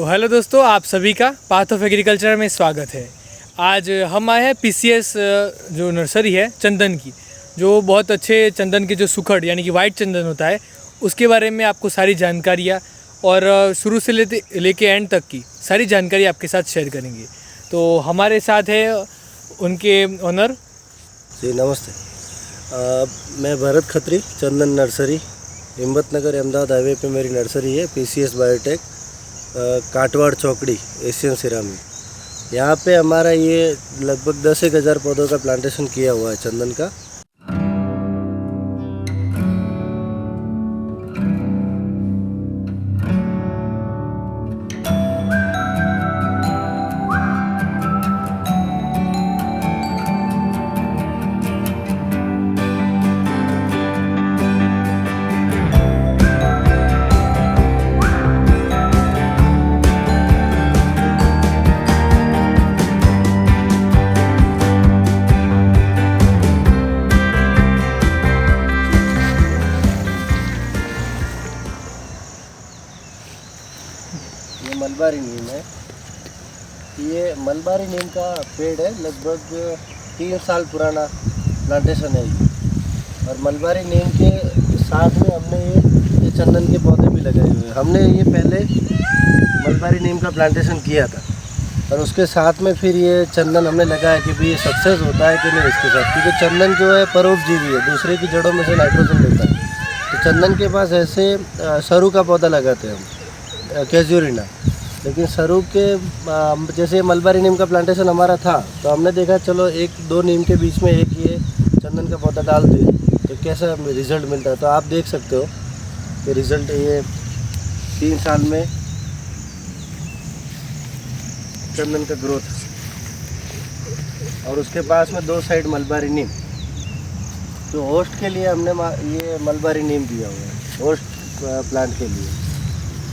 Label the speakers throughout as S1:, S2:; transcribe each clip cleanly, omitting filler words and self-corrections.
S1: तो हेलो दोस्तों, आप सभी का पाथ ऑफ एग्रीकल्चर में स्वागत है। आज हम आए हैं पीसीएस जो नर्सरी है चंदन की, जो बहुत अच्छे चंदन के जो सुखड़ यानी कि वाइट चंदन होता है उसके बारे में आपको सारी जानकारियाँ और शुरू से लेके एंड तक की सारी जानकारी आपके साथ शेयर करेंगे। तो हमारे साथ है उनके ओनर
S2: जी। नमस्ते, मैं भरत खत्री, चंदन नर्सरी, हिम्मतनगर अहमदाबाद हाईवे पे मेरी नर्सरी है। पीसीएस बायोटेक, काटवाड़ चौकड़ी, एशियन सिरामिक। यहाँ पे हमारा ये लगभग 10-1 हज़ार पौधों का प्लांटेशन किया हुआ है चंदन का। ये मलबारी नीम है। ये मलबारी नीम का पेड़ है, लगभग 3 साल पुराना प्लांटेशन है ये। और मलबारी नीम के साथ में हमने ये चंदन के पौधे भी लगाए हुए हैं। हमने ये पहले मलबारी नीम का प्लांटेशन किया था और उसके साथ में फिर ये चंदन हमने लगाया कि भी ये सक्सेस होता है कि नहीं इसके साथ, क्योंकि चंदन जो है परोपजीवी है, दूसरे की जड़ों में से नाइट्रोजन लेता है। तो चंदन के पास ऐसे सरू का पौधा लगाते हैं हम, कैजुरिना। लेकिन सरू के जैसे मलबारी नीम का प्लांटेशन हमारा था तो हमने देखा चलो 1-2 नीम के बीच में एक ये चंदन का पौधा डाल दिए तो कैसा रिज़ल्ट मिलता है। तो आप देख सकते हो कि रिज़ल्ट ये 3 साल में चंदन का ग्रोथ, और उसके पास में 2 साइड मलबारी नीम। तो होस्ट के लिए हमने ये मलबारी नीम दिया हुआ है, होस्ट प्लांट के लिए।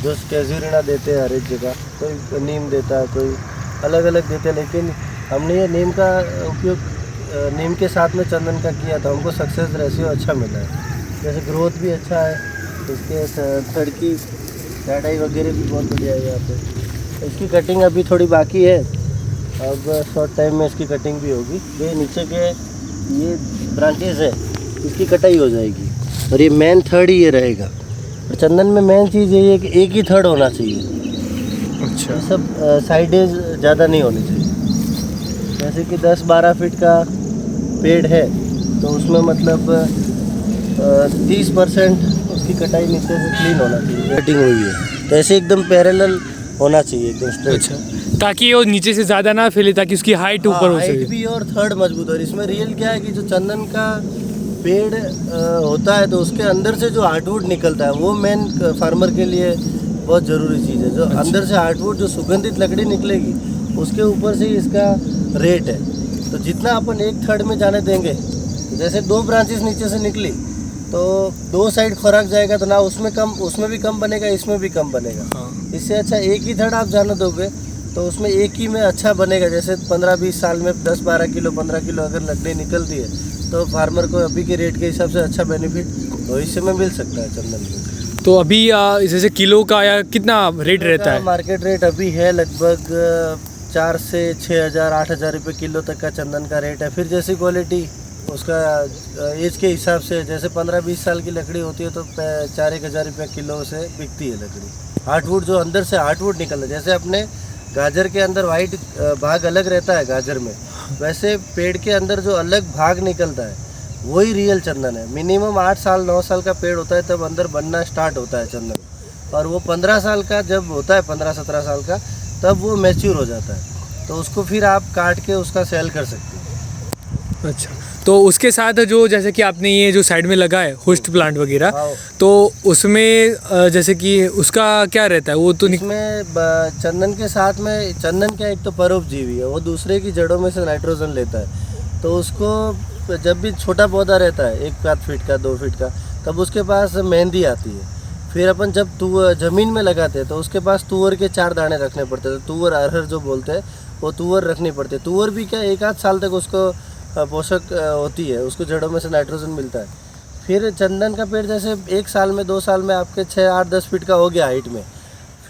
S2: जो कैजुरिना देते हैं हर एक जगह, कोई नीम देता है, कोई अलग अलग देते हैं, लेकिन हमने ये नीम का उपयोग नीम के साथ में चंदन का किया था। हमको सक्सेस रेशियो अच्छा मिला है, जैसे ग्रोथ भी अच्छा है, इसके सड़की चढ़ाई वगैरह भी बहुत बढ़िया है। यहाँ पे इसकी कटिंग अभी थोड़ी बाकी है, अब शॉर्ट टाइम में इसकी कटिंग भी होगी। ये नीचे के ये ब्रांचेस है, इसकी कटाई हो जाएगी और ये मेन थर्ड ही ये रहेगा। और चंदन में मेन चीज़ ये है कि एक ही थर्ड होना चाहिए।
S1: अच्छा,
S2: सब साइडेज ज़्यादा नहीं होनी चाहिए। जैसे कि 10-12 फीट का पेड़ है तो उसमें मतलब 30% उसकी कटाई नीचे से क्लीन होना चाहिए, कटिंग हुई है तो ऐसे एकदम पैरेलल होना चाहिए, एकदम स्ट्रेट।
S1: अच्छा, ताकि वो नीचे से ज़्यादा ना फैले, ताकि उसकी हाइट ऊपर हो
S2: हाइट
S1: सके
S2: भी और थर्ड मजबूत। और इसमें रियल क्या है कि जो चंदन का पेड़ होता है तो उसके अंदर से जो हार्डवुड निकलता है वो मेन फार्मर के लिए बहुत ज़रूरी चीज़ है। जो अंदर से हार्डवुड जो सुगंधित लकड़ी निकलेगी उसके ऊपर से ही इसका रेट है। तो जितना अपन 1/3 में जाने देंगे, जैसे 2 ब्रांचेस नीचे से निकली तो 2 साइड खुराक जाएगा तो ना उसमें भी कम बनेगा, इसमें भी कम बनेगा। इससे अच्छा 1/3 आप जाने दोगे तो उसमें एक ही में अच्छा बनेगा। जैसे 15-20 साल में 10-12 किलो 15 किलो अगर लकड़ी निकलती है तो फार्मर को अभी के रेट के हिसाब से अच्छा बेनिफिट भविष्य में मिल सकता है चंदन में।
S1: तो अभी जैसे किलो का या कितना रेट रहता है?
S2: मार्केट रेट अभी है लगभग 4 से 6 हज़ार 8 हज़ार रुपये किलो तक का चंदन का रेट है। फिर जैसी क्वालिटी उसका एज के हिसाब से, जैसे 15-20 साल की लकड़ी होती है तो 4-1 हज़ार रुपये किलो से बिकती है लकड़ी। हार्डवुड जो अंदर से हार्डवुड निकलता है, जैसे अपने गाजर के अंदर वाइट भाग अलग रहता है गाजर में, वैसे पेड़ के अंदर जो अलग भाग निकलता है वही रियल चंदन है। मिनिमम 8 साल 9 साल का पेड़ होता है तब अंदर बनना स्टार्ट होता है चंदन, और वो 15 साल का जब होता है, 15-17 साल का, तब वो मैच्योर हो जाता है। तो उसको फिर आप काट के उसका सेल कर सकते हैं।
S1: अच्छा, तो उसके साथ जो जैसे कि आपने ये जो साइड में लगा है होस्ट प्लांट वगैरह,
S2: हाँ।
S1: तो उसमें जैसे कि उसका क्या रहता है? वो तो
S2: इसमें चंदन के साथ में, चंदन का एक तो परोपजीवी है, वो दूसरे की जड़ों में से नाइट्रोजन लेता है। तो उसको जब भी छोटा पौधा रहता है 1 फीट का 2 फीट का, तब उसके पास मेहंदी आती है। फिर अपन जब ज़मीन में लगाते हैं तो उसके पास तुअर के 4 दाने रखने पड़ते हैं। तुअर अरहर जो बोलते हैं वो तुअर रखनी पड़ती है। तुअर भी क्या 1 आध साल तक उसको पोषक होती है, उसको जड़ों में से नाइट्रोजन मिलता है। फिर चंदन का पेड़ जैसे 1 साल में 2 साल में आपके 6, 8, 10 फीट का हो गया हाइट में,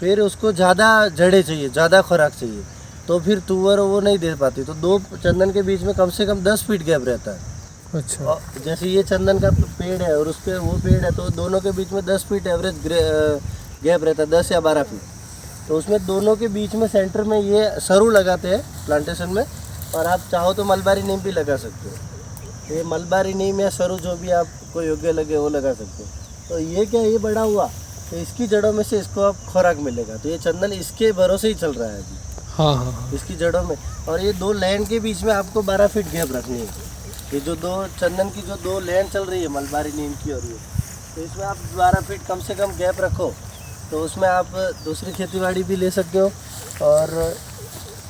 S2: फिर उसको ज़्यादा जड़ें चाहिए, ज़्यादा खुराक चाहिए, तो फिर तुअर वो नहीं दे पाती। तो दो चंदन के बीच में कम से कम 10 फीट गैप रहता है।
S1: अच्छा।
S2: और जैसे ये चंदन का पेड़ है और उस पे वो पेड़ है, तो दोनों के बीच में 10 फीट एवरेज गैप रहता है, 10 या 12 फीट। तो उसमें दोनों के बीच में सेंटर में ये सरू लगाते हैं प्लांटेशन में, और आप चाहो तो मलबारी नीम भी लगा सकते हो। ये मलबारी नीम या सरू जो भी आपको योग्य लगे वो लगा सकते हो। तो ये क्या, ये बड़ा हुआ तो इसकी जड़ों में से इसको अब खुराक मिलेगा। तो ये चंदन इसके भरोसे ही चल रहा है अभी,
S1: हाँ हाँ हाँ।
S2: इसकी जड़ों में। और ये दो लैंड के बीच में आपको 12 फीट गैप रखनी है। ये जो दो चंदन की जो दो लैंड चल रही है मलबारी नीम की और ये, तो इसमें आप 12 फीट कम से कम गैप रखो, तो उसमें आप दूसरी खेतीबाड़ी भी ले सकते हो। और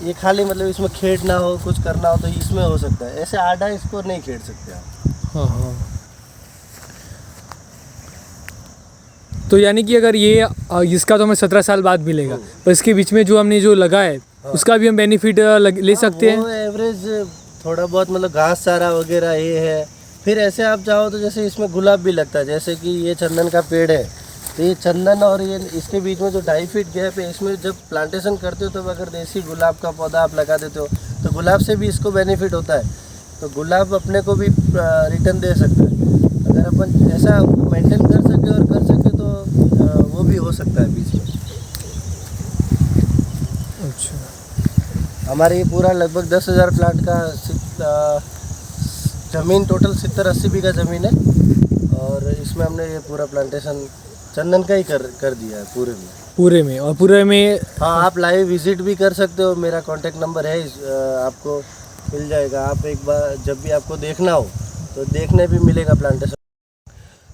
S2: ये खाली मतलब इसमें खेत ना हो, कुछ करना हो तो इसमें हो सकता है। ऐसे आड़ा इसको नहीं खेत सकते आप।
S1: हाँ हाँ। तो यानी कि अगर ये इसका तो हमें 17 साल बाद मिलेगा, पर इसके बीच में जो हमने जो लगा है उसका भी हम बेनिफिट ले सकते हैं।
S2: वो एवरेज थोड़ा बहुत मतलब घास चारा वगैरह ये है। फिर ऐसे आप चाहो तो जैसे इसमें गुलाब भी लगता है, जैसे कि ये चंदन का पेड़ है, तो ये चंदन और ये इसके बीच में जो 2.5 फीट गैप है, इसमें जब प्लांटेशन करते हो तो अगर देसी गुलाब का पौधा आप लगा देते हो तो गुलाब से भी इसको बेनिफिट होता है। तो गुलाब अपने को भी रिटर्न दे सकता है। अगर अपन ऐसा मेंटेन कर सके और कर सके तो वो भी हो सकता है बीच में।
S1: अच्छा।
S2: हमारे ये पूरा लगभग 10,000 प्लांट का ज़मीन, टोटल 70-80 बीघा ज़मीन है, और इसमें हमने ये पूरा प्लांटेशन चंदन का ही कर दिया है पूरे में।
S1: और पूरे में
S2: हाँ, आप लाइव विजिट भी कर सकते हो। मेरा कांटेक्ट नंबर है, आपको मिल जाएगा। आप एक बार जब भी आपको देखना हो तो देखने भी मिलेगा प्लांटेशन।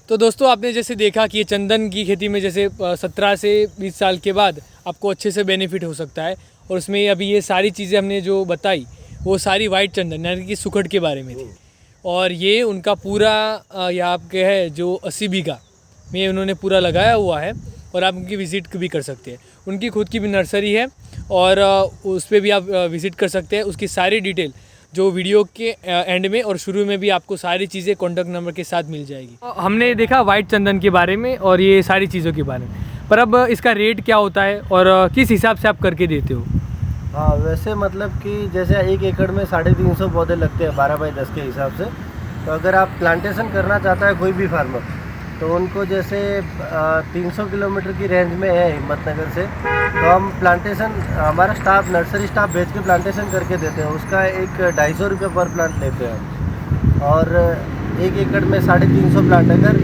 S1: तो दोस्तों, आपने जैसे देखा कि ये चंदन की खेती में जैसे 17 से 20 साल के बाद आपको अच्छे से बेनिफिट हो सकता है। और उसमें अभी ये सारी चीज़ें हमने जो बताई वो सारी वाइट चंदन यानी कि सुखड़ के बारे में थी। और ये उनका पूरा या आपके है जो 80 बीघा में उन्होंने पूरा लगाया हुआ है, और आप उनकी विज़िट भी कर सकते हैं। उनकी खुद की भी नर्सरी है, और उस पर भी आप विज़िट कर सकते हैं। उसकी सारी डिटेल जो वीडियो के एंड में और शुरू में भी आपको सारी चीज़ें कॉन्टैक्ट नंबर के साथ मिल जाएगी। हमने देखा वाइट चंदन के बारे में और ये सारी चीज़ों के बारे में, पर अब इसका रेट क्या होता है और किस हिसाब से आप करके देते हो?
S2: हाँ, वैसे मतलब कि जैसे 1 एकड़ में 350 पौधे लगते हैं 12 बाई 10 के हिसाब से। तो अगर आप प्लांटेशन करना चाहता है कोई भी फार्मर, तो उनको जैसे 300 किलोमीटर की रेंज में है हिम्मतनगर से, तो हम प्लांटेशन हमारा स्टाफ नर्सरी स्टाफ भेज के प्लांटेशन करके देते हैं। उसका एक 250 रुपये पर प्लांट लेते हैं। और 1 एकड़ में 350 प्लांट, अगर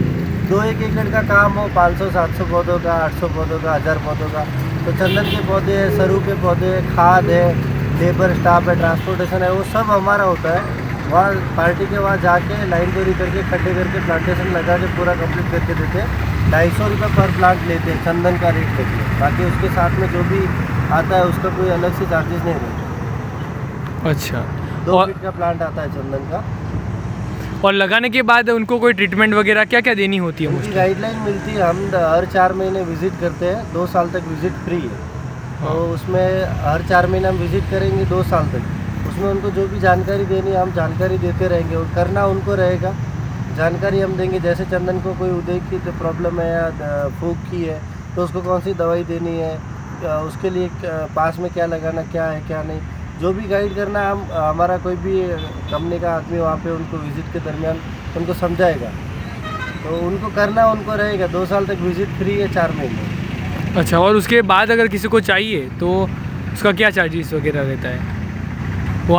S2: 2-1 एकड़ का काम हो 500-700 पौधों का, 800 पौधों का, 1000 पौधों का, तो चंदन के पौधे है, सरू के पौधे है, खाद है, लेबर स्टाफ है, ट्रांसपोर्टेशन है, वो सब हमारा होता है। वहाँ पार्टी के वहाँ जाके लाइन दूरी करके खड्डे करके प्लांटेशन लगा के पूरा कंप्लीट करके देते हैं। 250 रुपये पर प्लांट लेते हैं, चंदन का रेट लेते हैं। बाकी उसके साथ में जो भी आता है उसका कोई अलग से चार्जेस नहीं रहते।
S1: अच्छा।
S2: 2 फीट का प्लांट आता है चंदन का।
S1: और लगाने के बाद उनको कोई ट्रीटमेंट वगैरह क्या क्या देनी होती है?
S2: उनकी गाइडलाइन मिलती है। हम हर 4 महीने विजिट करते हैं, 2 साल तक विजिट फ्री है। तो उसमें हर 4 महीने हम विजिट करेंगे 2 साल तक। उसमें उनको जो भी जानकारी देनी है हम जानकारी देते रहेंगे, और करना उनको रहेगा। जानकारी हम देंगे, जैसे चंदन को कोई उदय की तो प्रॉब्लम है या फूक की है तो उसको कौन सी दवाई देनी है, उसके लिए पास में क्या लगाना, क्या है क्या नहीं, जो भी गाइड करना है। हम हमारा कोई भी कंपनी का आदमी वहाँ पे उनको विज़िट के दरमियान उनको समझाएगा। तो उनको करना उनको रहेगा। 2 साल तक विज़िट फ्री है 4 महीने।
S1: अच्छा। और उसके बाद अगर किसी को चाहिए तो उसका क्या चार्जेस वगैरह रहता है? वो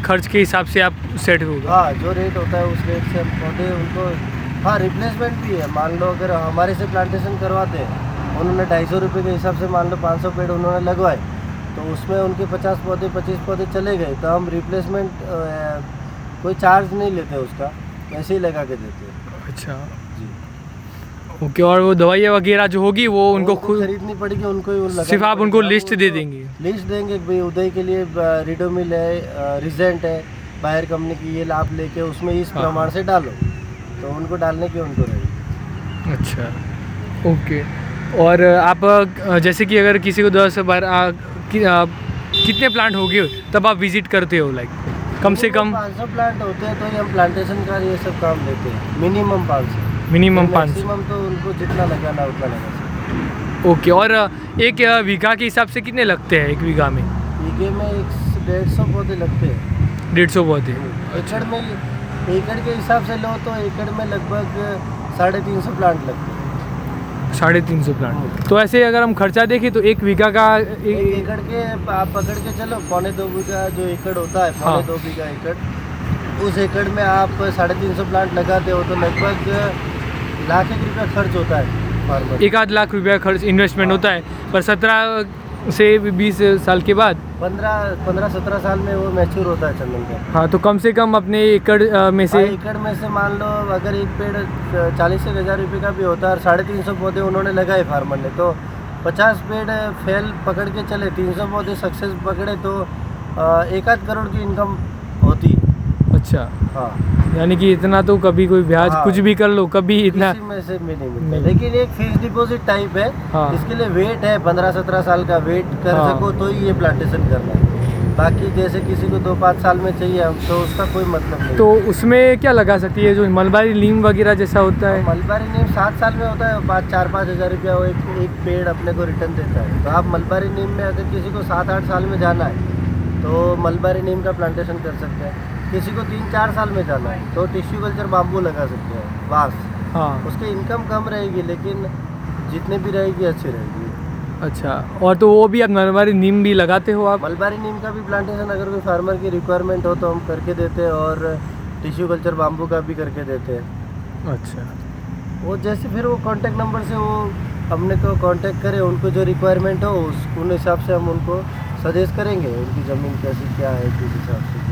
S1: खर्च के हिसाब से आप सेट होगा?
S2: हाँ, जो रेट होता है उस रेट से हम पौधे उनको, हाँ रिप्लेसमेंट भी है। मान लो अगर हमारे से प्लांटेशन करवाते हैं, उन्होंने 250 रुपये के हिसाब से मान लो 500 पेड़ उन्होंने लगवाए, तो उसमें उनके 50 पौधे 25 पौधे चले गए, तो हम रिप्लेसमेंट कोई चार्ज नहीं लेते उसका, ऐसे ही लगा के देते हैं।
S1: अच्छा
S2: जी,
S1: ओके। और वो दवाइयाँ वगैरह जो होगी वो उनको खुद
S2: खरीदनी पड़ेगी, उनको ही लगानी
S1: सिर्फ आप उनको
S2: पड़ेगी।
S1: लिस्ट दे देंगे?
S2: लिस्ट देंगे कि भाई उदय के लिए रिडोमिल है, रिजेंट है, बायर कंपनी की, ये लाभ लेके उसमें इस
S1: हाँ।
S2: प्रमाण से डालो, तो उनको डालने की उनको रहेगी।
S1: अच्छा, ओके। और आप जैसे कि अगर किसी को 10 बार कितने प्लांट हो गए तब आप विजिट करते हो? लाइक कम से कम
S2: 500 प्लांट होते हैं तो ही हम प्लांटेशन का ये सब काम लेते हैं। Minimum 500,
S1: minimum 500।
S2: मैक्सिमम तो उनको जितना लगाना उतना लगा सकते हैं।
S1: ओके, और एक बीघा के हिसाब से कितने लगते हैं एक बीघा में?
S2: बीघे में 150 पौधे लगते हैं।
S1: 150 पौधे।
S2: एकड़ में, एकड़ के हिसाब से लो तो एकड़ में लगभग 350 प्लांट लगते हैं।
S1: 350 प्लांट। तो ऐसे अगर हम खर्चा देखें तो एक बीघा का
S2: एक एकड़ के आप पकड़ के चलो, 2.25 बीघा जो एकड़ होता है, 2.25 बीघा एकड़, उस एकड़ में आप 350 प्लांट लगाते हो तो लगभग लाख एक रुपया खर्च होता है फार्मर।
S1: 1 लाख रुपया खर्च इन्वेस्टमेंट होता है, पर 17 से 20 साल के बाद
S2: 15-17 साल में वो मैच्योर होता है चंदन का।
S1: हाँ, तो कम से कम अपने एकड़ में से
S2: एकड़ में से मान लो अगर एक पेड़ 40 से 1000 रुपये का भी होता है और 350 पौधे उन्होंने लगाए फार्मर ने, तो 50 पेड़ फेल पकड़ के चले, 300 पौधे सक्सेस पकड़े तो 1-8 करोड़ की इनकम होती।
S1: अच्छा,
S2: हाँ,
S1: यानी कि इतना तो कभी कोई ब्याज
S2: हाँ,
S1: कुछ भी कर लो कभी इतना
S2: इसी में से भी नहीं मिलता।
S1: नहीं।
S2: लेकिन एक फिक्स डिपॉजिट टाइप है,
S1: हाँ।
S2: इसके लिए वेट है, 15-17 साल का वेट कर
S1: हाँ।
S2: सको तो ही ये प्लांटेशन करना है। बाकी जैसे किसी को 2-5 साल में चाहिए तो उसका कोई मतलब नहीं।
S1: तो उसमें क्या लगा सकती है, जो मलबारी नीम वगैरह जैसा होता है?
S2: मलबारी नीम 7 साल में होता है, 4-5 हज़ार रुपया वो एक पेड़ अपने को रिटर्न देता है। तो आप मलबारी नीम में अगर किसी को 7-8 साल में जाना है तो मलबारी नीम का प्लांटेशन कर सकते हैं। किसी को 3-4 साल में जाना है तो टिश्यू कल्चर बाम्बू लगा सकते हैं, बांस।
S1: हाँ,
S2: उसकी इनकम कम रहेगी लेकिन जितने भी रहेगी अच्छी रहेगी।
S1: अच्छा, और तो वो भी आप मलबारी नीम भी लगाते हो आप?
S2: मलबारी नीम का भी प्लांटेशन अगर कोई फार्मर की रिक्वायरमेंट हो तो हम करके देते हैं, और टिश्यू कल्चर बाम्बू का भी करके देते हैं।
S1: अच्छा,
S2: वो जैसे फिर वो कांटेक्ट नंबर से वो हमने को कांटेक्ट करे, उनको जो रिक्वायरमेंट हो उन हिसाब से हम उनको सजेस्ट करेंगे उनकी ज़मीन कैसी क्या है किस हिसाब से।